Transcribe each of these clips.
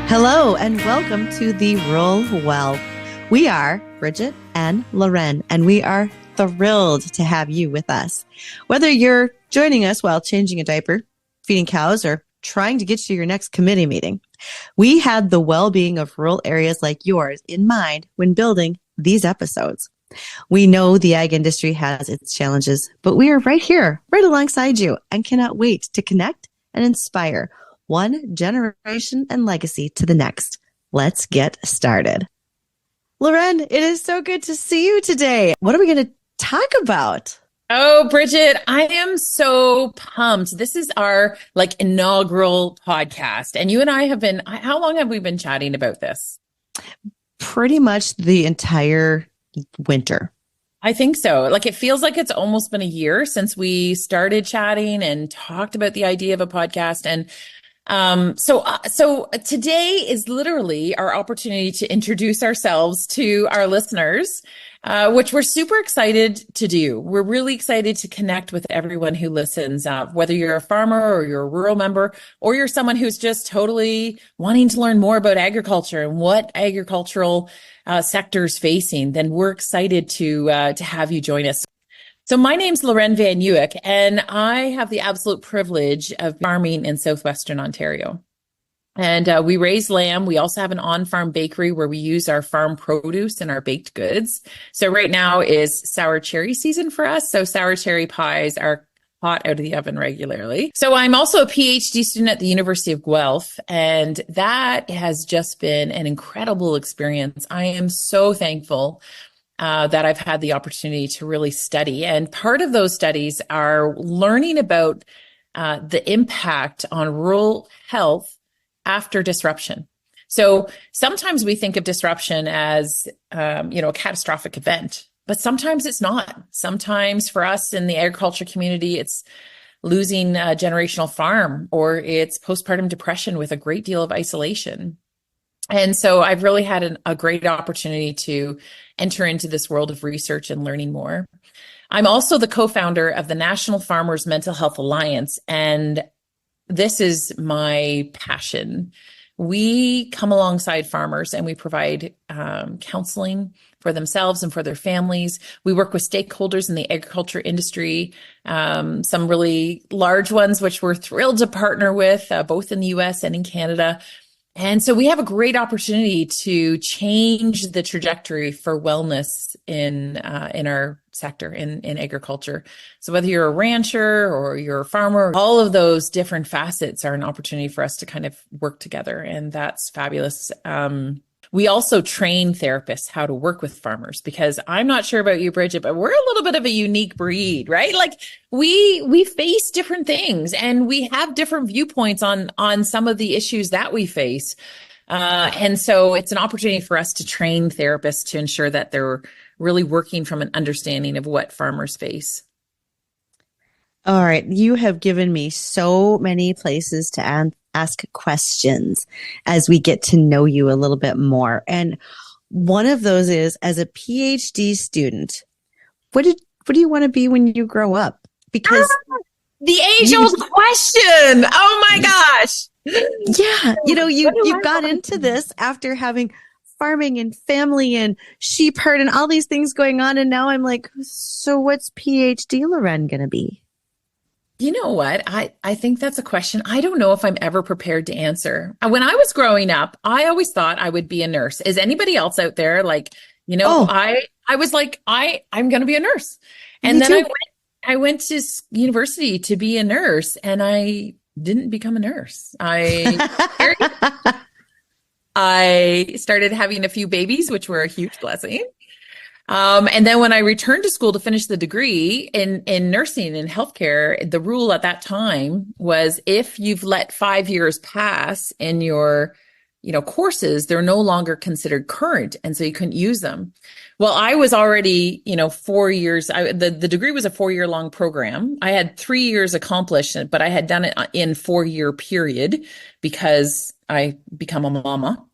Hello and welcome to the Rural Well. We are Bridgette and Loren, and we are thrilled to have you with us. Whether you're joining us while changing a diaper, feeding cows, or trying to get to your next committee meeting, we had the well-being of rural areas like yours in mind when building these episodes. We know the ag industry has its challenges, but we are right here, right alongside you, and cannot wait to connect and inspire one generation and legacy to the next. Let's get started. Loren, it is so good to see you today. What are we going to talk about? Oh, Bridgette, I am so pumped. This is our inaugural podcast. And you and I have been, how long have we been chatting about this? Pretty much the entire winter. I think so. It feels like it's almost been a year since we started chatting and talked about the idea of a podcast. And so today is literally our opportunity to introduce ourselves to our listeners, which we're super excited to do. We're really excited to connect with everyone who listens, whether you're a farmer or you're a rural member, or you're someone who's just totally wanting to learn more about agriculture and what agricultural sector's facing. Then we're excited to have you join us. So my name's Loren Van Ewyk, and I have the absolute privilege of farming in southwestern Ontario. And we raise lamb. We also have an on-farm bakery where we use our farm produce and our baked goods. So right now is sour cherry season for us. So sour cherry pies are hot out of the oven regularly. So I'm also a PhD student at the University of Guelph, and that has just been an incredible experience. I am so thankful that I've had the opportunity to really study. And part of those studies are learning about the impact on rural health after disruption. So sometimes we think of disruption as, a catastrophic event, but sometimes it's not. Sometimes for us in the agriculture community, it's losing a generational farm, or it's postpartum depression with a great deal of isolation. And so I've really had a great opportunity to enter into this world of research and learning more. I'm also the co-founder of the National Farmers Mental Health Alliance, and this is my passion. We come alongside farmers and we provide counseling for themselves and for their families. We work with stakeholders in the agriculture industry, some really large ones, which we're thrilled to partner with, both in the US and in Canada. And so we have a great opportunity to change the trajectory for wellness in our sector, in agriculture. So whether you're a rancher or you're a farmer, all of those different facets are an opportunity for us to kind of work together. And that's fabulous. We also train therapists how to work with farmers, because I'm not sure about you, Bridgette, but we're a little bit of a unique breed, right? We face different things and we have different viewpoints on some of the issues that we face. And so it's an opportunity for us to train therapists to ensure that they're really working from an understanding of what farmers face. All right. You have given me so many places to ask questions as we get to know you a little bit more. And one of those is, as a PhD student, what do you want to be when you grow up? Because the age-old question. Oh my gosh. Yeah. You got into this after having farming and family and sheep herd and all these things going on. And now I'm like, so what's PhD Loren going to be? You know what? I think that's a question I don't know if I'm ever prepared to answer. When I was growing up, I always thought I would be a nurse. Is anybody else out there I was like, I'm going to be a nurse. And then I went to university to be a nurse, and I didn't become a nurse. I started having a few babies, which were a huge blessing. And then when I returned to school to finish the degree in nursing and healthcare, the rule at that time was if you've let 5 years pass in your courses, they're no longer considered current. And so you couldn't use them. Well, I was already, 4 years, the degree was a 4-year long program. I had 3 years accomplished, but I had done it in 4-year period because I become a mama.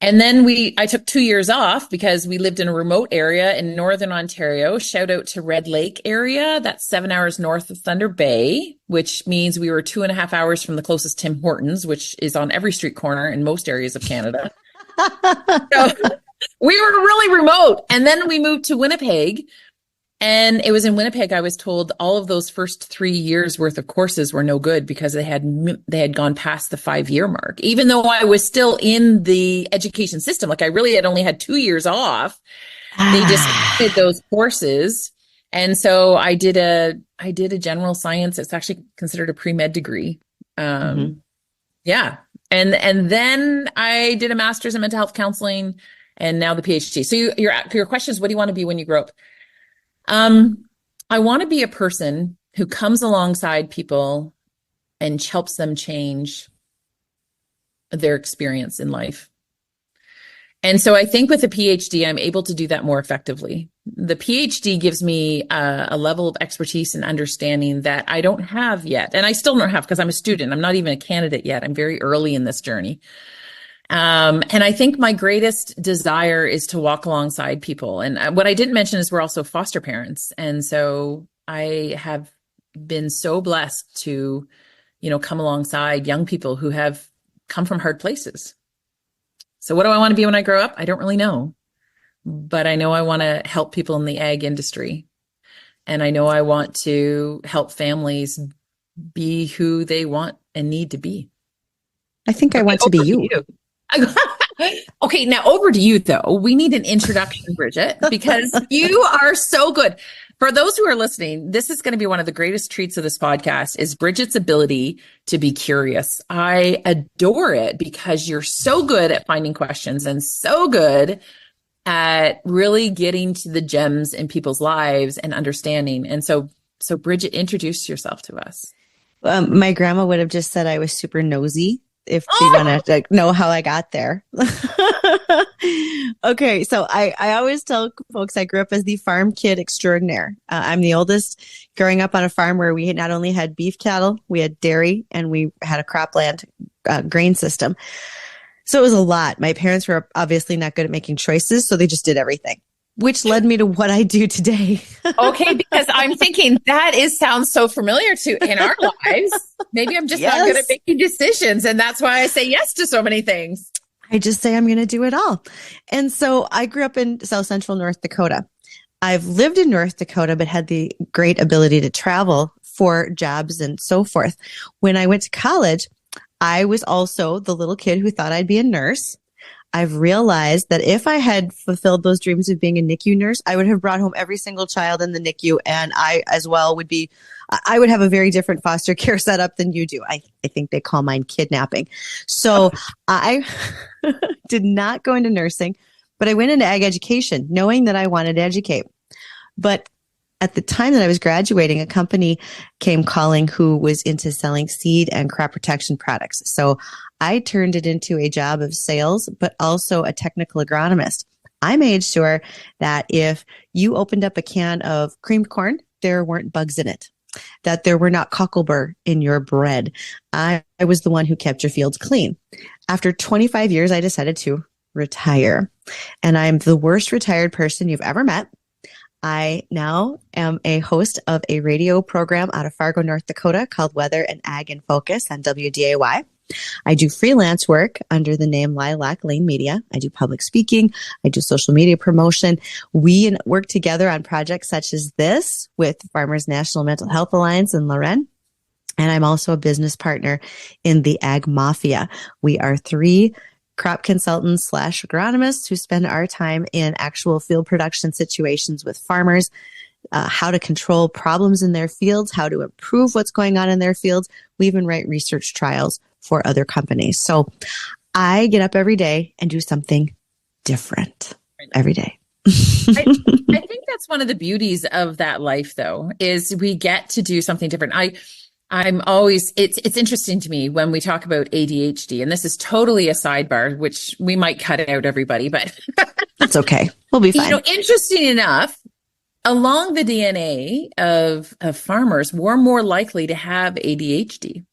And then I took 2 years off because we lived in a remote area in Northern Ontario. Shout out to Red Lake area. That's 7 hours north of Thunder Bay, which means we were 2.5 hours from the closest Tim Hortons, which is on every street corner in most areas of Canada. So we were really remote. And then we moved to Winnipeg. And it was in Winnipeg, I was told all of those first 3 years worth of courses were no good because they had gone past the 5-year mark, even though I was still in the education system. Like I really had only had 2 years off. They just did those courses. And so I did a general science. It's actually considered a pre-med degree. Yeah. And then I did a master's in mental health counseling and now the PhD. So your question is, what do you want to be when you grow up? I want to be a person who comes alongside people and helps them change their experience in life. And so I think with a PhD, I'm able to do that more effectively. The PhD gives me a level of expertise and understanding that I don't have yet. And I still don't have because I'm a student. I'm not even a candidate yet. I'm very early in this journey. And I think my greatest desire is to walk alongside people. And what I didn't mention is we're also foster parents. And so I have been so blessed to, come alongside young people who have come from hard places. So what do I want to be when I grow up? I don't really know, but I know I want to help people in the ag industry. And I know I want to help families be who they want and need to be. I think I want to be you. Okay, now over to you, though. We need an introduction, Bridgette, because you are so good. For those who are listening, this is going to be one of the greatest treats of this podcast is Bridgette's ability to be curious. I adore it because you're so good at finding questions and so good at really getting to the gems in people's lives and understanding. And so Bridgette, introduce yourself to us. My grandma would have just said I was super nosy if you want to know how I got there. Okay. So I always tell folks I grew up as the farm kid extraordinaire. I'm the oldest growing up on a farm where we not only had beef cattle, we had dairy, and we had a cropland grain system. So it was a lot. My parents were obviously not good at making choices, so they just did everything, which led me to what I do today. Okay, because I'm thinking sounds so familiar in our lives. Maybe I'm just not good at making decisions. And that's why I say yes to so many things. I just say I'm going to do it all. And so I grew up in South Central North Dakota. I've lived in North Dakota, but had the great ability to travel for jobs and so forth. When I went to college, I was also the little kid who thought I'd be a nurse. I've realized that if I had fulfilled those dreams of being a NICU nurse, I would have brought home every single child in the NICU. And I as well I would have a very different foster care setup than you do. I think they call mine kidnapping. So I did not go into nursing, but I went into ag education knowing that I wanted to educate. But at the time that I was graduating, a company came calling who was into selling seed and crop protection products. So I turned it into a job of sales, but also a technical agronomist. I made sure that if you opened up a can of creamed corn, there weren't bugs in it, that there were not cocklebur in your bread. I was the one who kept your fields clean. After 25 years, I decided to retire. And I'm the worst retired person you've ever met. I now am a host of a radio program out of Fargo, North Dakota called Weather and Ag in Focus on WDAY. I do freelance work under the name Lilac Lane Media. I do public speaking. I do social media promotion. We work together on projects such as this with Farmers National Mental Health Alliance in Loren. And I'm also a business partner in the Ag Mafia. We are 3 crop consultants / agronomists who spend our time in actual field production situations with farmers, how to control problems in their fields, how to improve what's going on in their fields. We even write research trials for other companies. So I get up every day and do something different every day. I think that's one of the beauties of that life, though, is we get to do something different. it's interesting to me when we talk about ADHD, and this is totally a sidebar, which we might cut out, everybody, but That's okay. We'll be fine. interesting enough, along the DNA of farmers, we're more likely to have ADHD.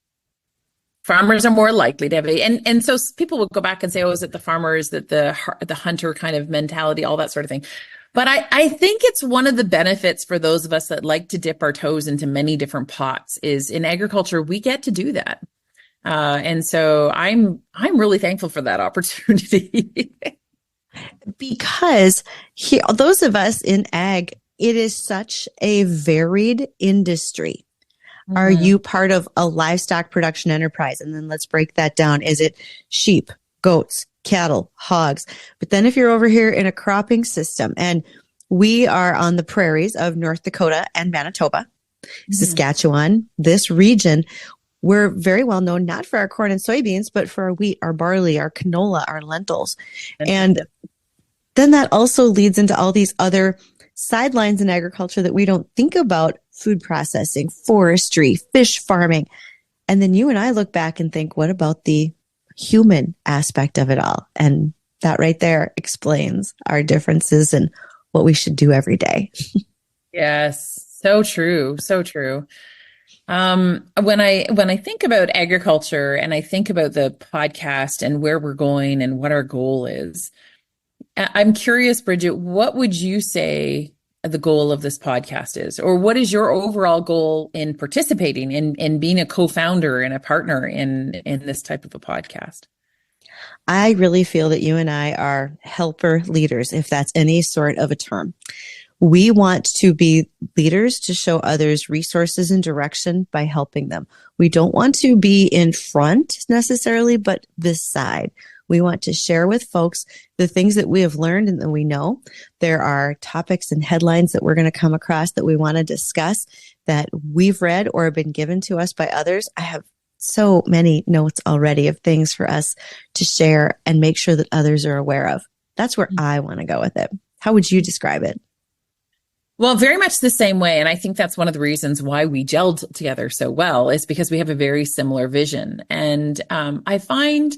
Farmers are more likely to have and so people will go back and say, oh, is it the farmer? Is it the hunter kind of mentality, all that sort of thing. But I think it's one of the benefits for those of us that like to dip our toes into many different pots is in agriculture, we get to do that. And so I'm really thankful for that opportunity. Because those of us in ag, it is such a varied industry. Mm-hmm. Are you part of a livestock production enterprise? And then let's break that down. Is it sheep, goats, cattle, hogs? But then if you're over here in a cropping system, and we are on the prairies of North Dakota and Manitoba, mm-hmm. Saskatchewan, this region, we're very well known not for our corn and soybeans, but for our wheat, our barley, our canola, our lentils. And then that also leads into all these other sidelines in agriculture that we don't think about: food processing, forestry, fish farming. And then you and I look back and think, what about the human aspect of it all? And that right there explains our differences and what we should do every day. Yes, so true, so true. When I think about agriculture and I think about the podcast and where we're going and what our goal is, I'm curious, Bridgette, what would you say the goal of this podcast is? Or what is your overall goal in participating in being a co-founder and a partner in this type of a podcast? I really feel that you and I are helper leaders, if that's any sort of a term. We want to be leaders to show others resources and direction by helping them. We don't want to be in front necessarily, but beside. We want to share with folks the things that we have learned and that we know. There are topics and headlines that we're going to come across that we want to discuss that we've read or have been given to us by others. I have so many notes already of things for us to share and make sure that others are aware of. That's where I want to go with it. How would you describe it? Well, very much the same way. And I think that's one of the reasons why we gelled together so well, is because we have a very similar vision. And I find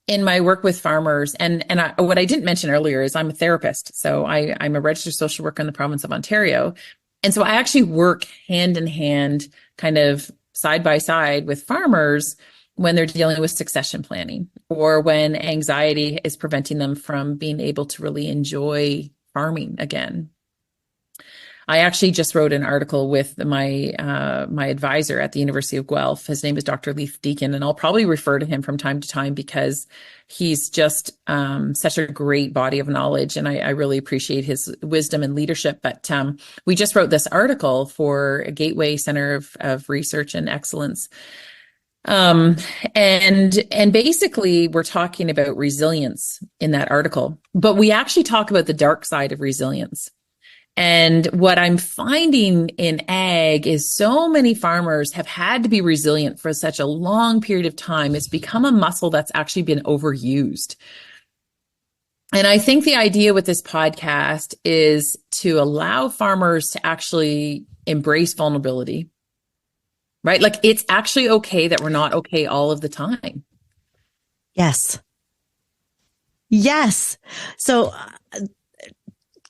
in my work with farmers, what I didn't mention earlier is I'm a therapist. So I'm a registered social worker in the province of Ontario. And so I actually work hand in hand, kind of side by side with farmers when they're dealing with succession planning or when anxiety is preventing them from being able to really enjoy farming again. I actually just wrote an article with my advisor at the University of Guelph. His name is Dr. Leith Deacon, and I'll probably refer to him from time to time because he's just such a great body of knowledge, and I really appreciate his wisdom and leadership. But we just wrote this article for a Gateway Center of Research and Excellence. And basically we're talking about resilience in that article, but we actually talk about the dark side of resilience. And what I'm finding in ag is so many farmers have had to be resilient for such a long period of time. It's become a muscle that's actually been overused. And I think the idea with this podcast is to allow farmers to actually embrace vulnerability, right? Like it's actually okay that we're not okay all of the time. Yes. Yes. So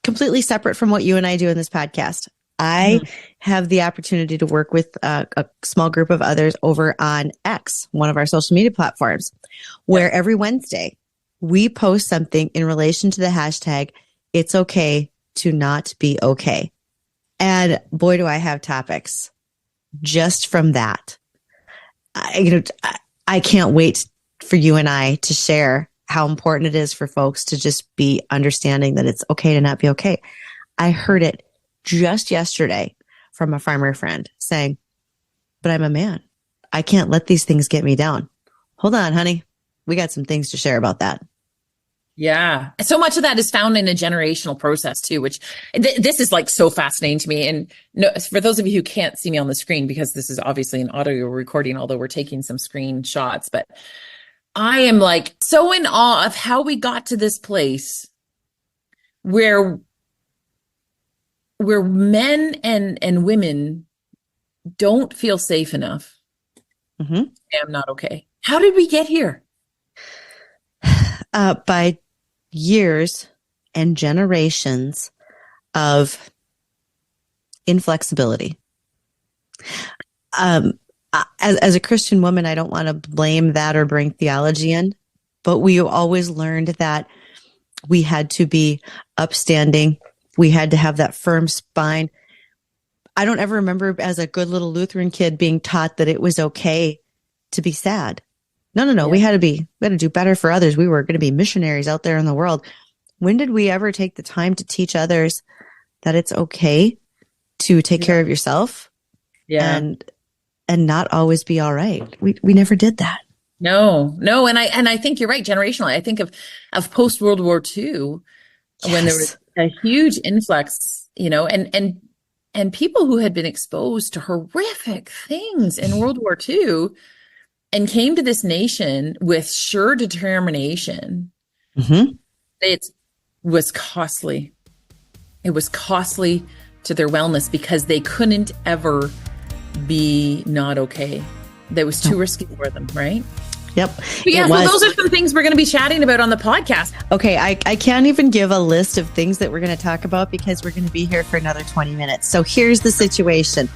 completely separate from what you and I do in this podcast. I have the opportunity to work with a small group of others over on X, one of our social media platforms, where every Wednesday we post something in relation to the hashtag, it's okay to not be okay. And boy, do I have topics just from that. I can't wait for you and I to share how important it is for folks to just be understanding that it's okay to not be okay. I heard it just yesterday from a farmer friend saying, but I'm a man. I can't let these things get me down. Hold on, honey. We got some things to share about that. Yeah. So much of that is found in a generational process too, which this is like so fascinating to me. And no, for those of you who can't see me on the screen, because this is obviously an audio recording, although we're taking some screenshots, but I am like so in awe of how we got to this place where men and women don't feel safe enough Mhm. I am not okay. How did we get here? By years and generations of inflexibility. As a Christian woman, I don't want to blame that or bring theology in, but we always learned that we had to be upstanding. We had to have that firm spine. I don't ever remember as a good little Lutheran kid being taught that it was okay to be sad. No. Yeah. We had to do better for others. We were going to be missionaries out there in the world. When did we ever take the time to teach others that it's okay to take care of yourself and not always be all right? We never did that. No. And I think you're right. Generationally, I think of post World War II when there was a huge influx, and people who had been exposed to horrific things in World War II and came to this nation with sure determination. Mm-hmm. It was costly. It was costly to their wellness because they couldn't ever be not okay. That was too risky for them, right? Yep. But yeah, well, those are some things we're going to be chatting about on the podcast. Okay, I can't even give a list of things that we're going to talk about because we're going to be here for another 20 minutes. So here's the situation.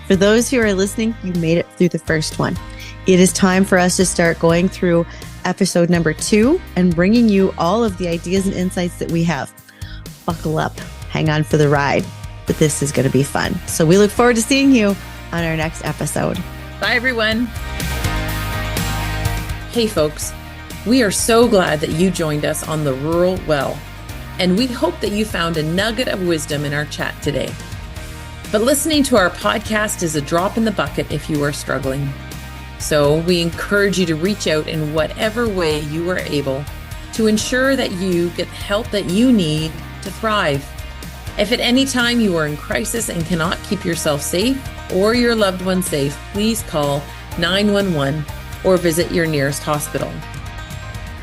For those who are listening, you made it through the first one. It is time for us to start going through episode number 2 and bringing you all of the ideas and insights that we have. Buckle up, hang on for the ride, but this is going to be fun. So we look forward to seeing you on our next episode. Bye, everyone. Hey, folks, we are so glad that you joined us on the Rural Well, and we hope that you found a nugget of wisdom in our chat today. But listening to our podcast is a drop in the bucket if you are struggling. So we encourage you to reach out in whatever way you are able to ensure that you get the help that you need to thrive. If at any time you are in crisis and cannot keep yourself safe or your loved one safe, please call 911 or visit your nearest hospital.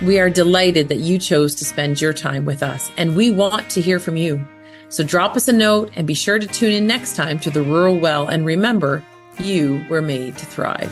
We are delighted that you chose to spend your time with us, and we want to hear from you. So drop us a note and be sure to tune in next time to the Rural Well, and remember, you were made to thrive.